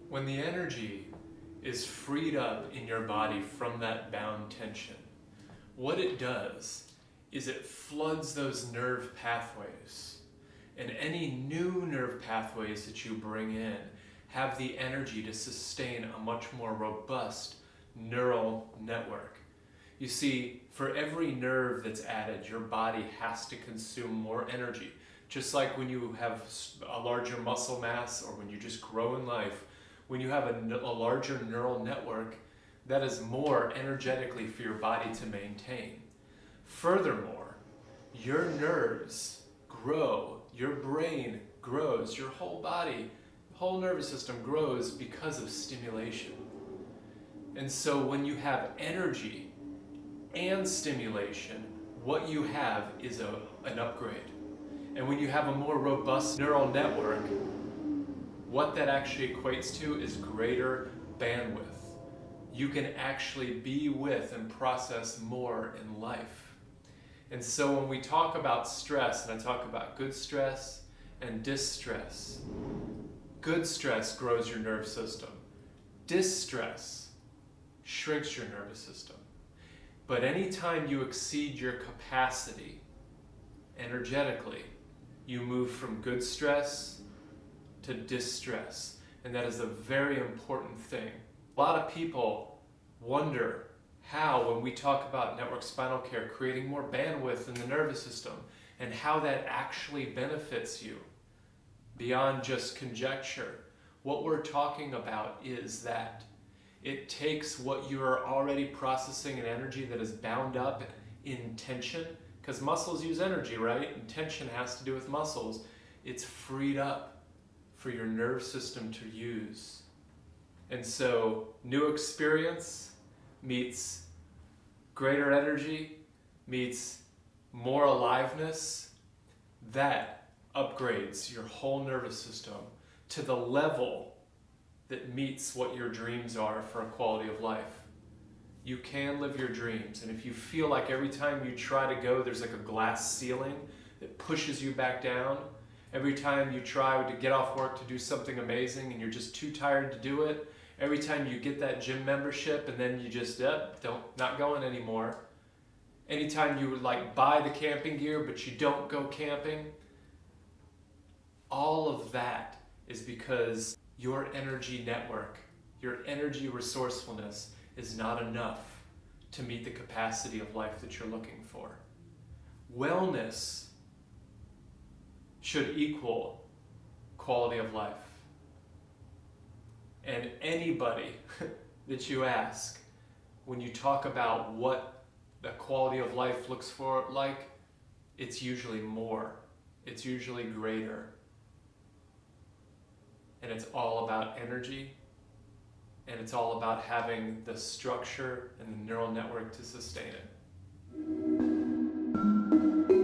When the energy is freed up in your body from that bound tension, what it does is it floods those nerve pathways. And any new nerve pathways that you bring in have the energy to sustain a much more robust neural network. You see, for every nerve that's added, your body has to consume more energy. Just like when you have a larger muscle mass or when you just grow in life, when you have a larger neural network, that is more energetically for your body to maintain. Furthermore, your nerves grow, your brain grows, your whole body, whole nervous system grows because of stimulation. And so when you have energy and stimulation, what you have is an upgrade. And when you have a more robust neural network, what that actually equates to is greater bandwidth. You can actually be with and process more in life. And so when we talk about stress, and I talk about good stress and distress, good stress grows your nerve system. Distress shrinks your nervous system. But anytime you exceed your capacity energetically, you move from good stress to distress. And that is a very important thing. A lot of people wonder how, when we talk about network spinal care, creating more bandwidth in the nervous system, and how that actually benefits you beyond just conjecture. What we're talking about is that it takes what you are already processing in energy that is bound up in tension, because muscles use energy, right? And tension has to do with muscles. It's freed up for your nerve system to use. And so new experience meets greater energy, meets more aliveness. That upgrades your whole nervous system to the level that meets what your dreams are for a quality of life. You can live your dreams, and if you feel like every time you try to go, there's like a glass ceiling that pushes you back down, every time you try to get off work to do something amazing and you're just too tired to do it, every time you get that gym membership and then you just not going anymore, anytime you would like buy the camping gear but you don't go camping, all of that is because your energy network, your energy resourcefulness is not enough to meet the capacity of life that you're looking for. Wellness should equal quality of life. And anybody that you ask, when you talk about what the quality of life looks for like, it's usually more. It's usually greater. And it's all about energy, and it's all about having the structure and the neural network to sustain it.